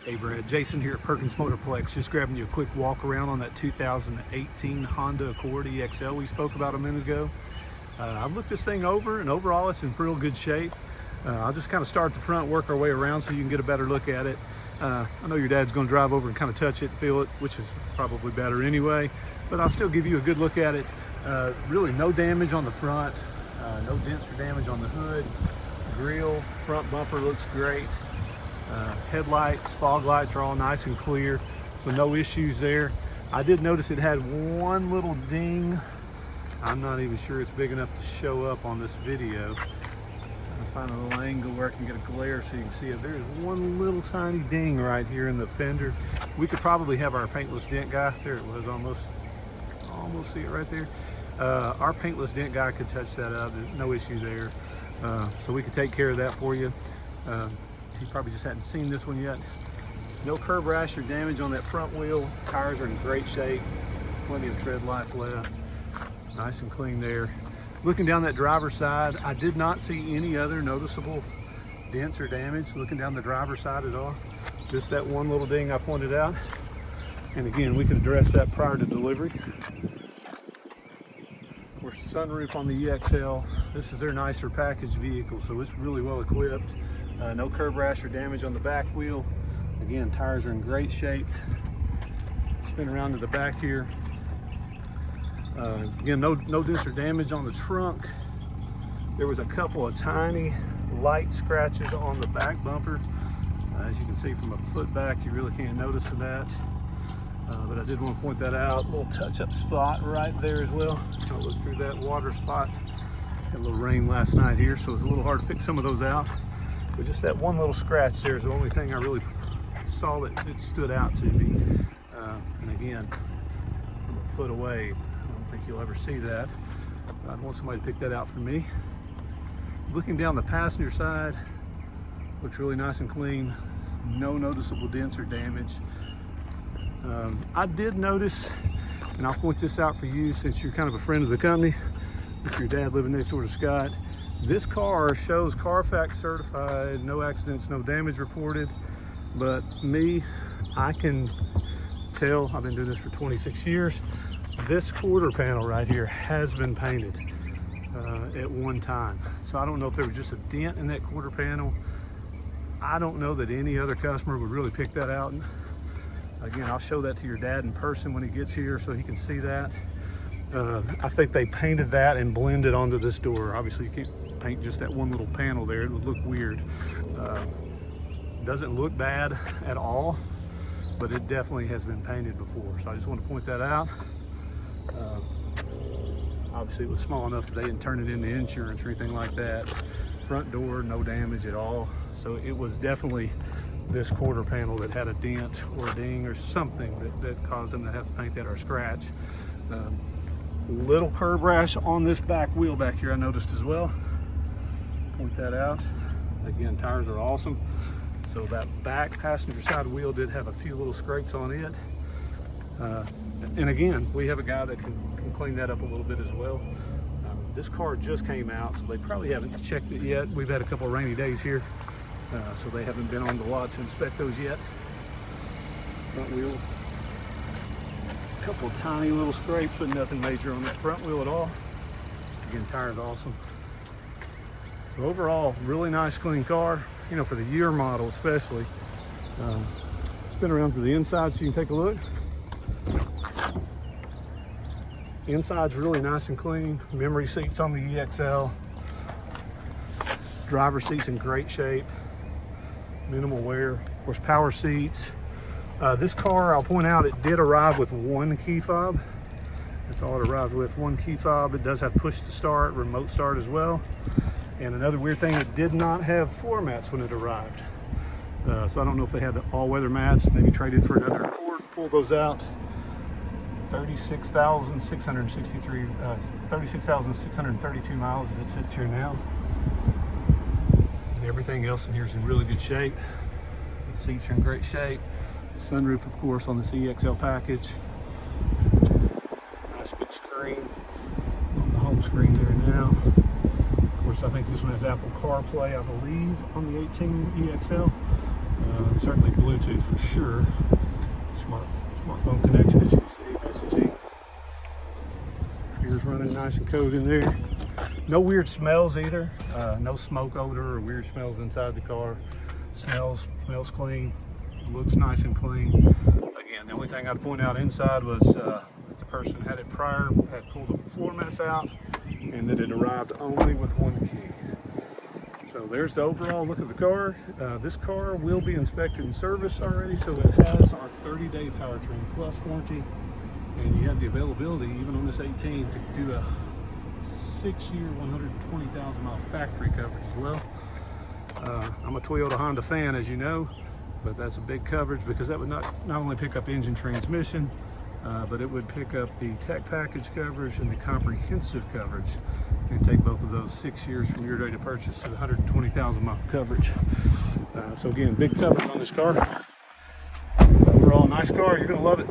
Hey Brad, Jason here at Perkins Motorplex, just grabbing you a quick walk around on that 2018 Honda Accord EXL we spoke about a minute ago. I've looked this thing over, and overall it's in real good shape. I'll just kind of start at the front, work our way around so you can get a better look at it. I know your dad's going to drive over and kind of touch it, feel it, which is probably better anyway, but I'll still give you a good look at it. Really no damage on the front, no dents or damage on the hood. Grille, front bumper looks great. Headlights, fog lights are all nice and clear, so no issues there. I did notice it had one little ding. I'm not even sure it's big enough to show up on this video. Trying to find a little angle where I can get a glare so you can see it. There's one little tiny ding right here in the fender. We could probably have our paintless dent guy. There it was, almost see it right there. Our paintless dent guy could touch that up. There's no issue there. So we could take care of that for you. You probably just hadn't seen this one yet. No curb rash or damage on that front wheel. Tires are in great shape. Plenty of tread life left. Nice and clean there. Looking down that driver's side, I did not see any other noticeable dents or damage looking down the driver's side at all. Just that one little ding I pointed out. And again, we could address that prior to delivery. Of course, sunroof on the EXL. This is their nicer package vehicle, so it's really well equipped. No curb rash or damage on the back wheel. Again, tires are in great shape. Spin around to the back here. Again, no dents or damage on the trunk. There was a couple of tiny light scratches on the back bumper. As you can see from a foot back, you really can't notice that. But I did want to point that out. A little touch-up spot right there as well. Kind of look through that water spot. Had a little rain last night here, so it's a little hard to pick some of those out. But just that one little scratch there is the only thing I really saw that it stood out to me. And again, I'm a foot away. I don't think you'll ever see that. I'd want somebody to pick that out for me. Looking down the passenger side, looks really nice and clean. No noticeable dents or damage. I did notice, and I'll point this out for you since you're kind of a friend of the company's, with your dad living next door to Scott. This car shows Carfax certified, no accidents, no damage reported. But me, I can tell, I've been doing this for 26 years, this quarter panel right here has been painted at one time. So I don't know if there was just a dent in that quarter panel. I don't know that any other customer would really pick that out. And again, I'll show that to your dad in person when he gets here so he can see that. I think they painted that and blended onto this door. Obviously you can't paint just that one little panel there, it would look weird. Doesn't look bad at all, but it definitely has been painted before, so I just want to point that out. Obviously it was small enough that they didn't turn it into insurance or anything like that. Front door, no damage at all, so it was definitely this quarter panel that had a dent or a ding or something that caused them to have to paint that or scratch. Little curb rash on this back wheel back here I noticed as well. Point that out. Again, tires are awesome. So that back passenger side wheel did have a few little scrapes on it. And again, we have a guy that can clean that up a little bit as well. This car just came out, so they probably haven't checked it yet. We've had a couple of rainy days here, so they haven't been on the lot to inspect those yet. Front wheel. A couple of tiny little scrapes, but nothing major on that front wheel at all. Again, tires awesome. So overall, really nice, clean car, you know, for the year model especially. Spin around to the inside so you can take a look. Inside's really nice and clean. Memory seats on the EXL. Driver seat's in great shape. Minimal wear. Of course, power seats. This car, I'll point out, it did arrive with one key fob. That's all it arrived with, one key fob. It does have push to start, remote start as well. And another weird thing, it did not have floor mats when it arrived. So I don't know if they had all-weather mats, maybe traded for another Accord. Pull those out. 36,632 miles as it sits here now. And everything else in here is in really good shape. The seats are in great shape. Sunroof, of course, on this EXL package. Nice big screen on the home screen there now. Of course, I think this one has Apple CarPlay, I believe, on the 18 EXL. Certainly Bluetooth for sure. Smartphone connection, as you can see, messaging. Here's running nice and cold in there. No weird smells either. No smoke odor or weird smells inside the car. Smells clean. Looks nice and clean. Again, the only thing I'd point out inside was the person had it prior, had pulled the floor mats out, and that it arrived only with one key. So there's the overall look of the car. This car will be inspected and serviced already, so it has our 30-day Powertrain Plus warranty, and you have the availability, even on this 18, to do a 6-year, 120,000 mile factory coverage as well. I'm a Toyota Honda fan, as you know, but that's a big coverage because that would not only pick up engine transmission, but it would pick up the tech package coverage and the comprehensive coverage, and take both of those 6 years from your date of purchase to the 120,000 mile coverage. So again, big coverage on this car. Overall, nice car. You're going to love it.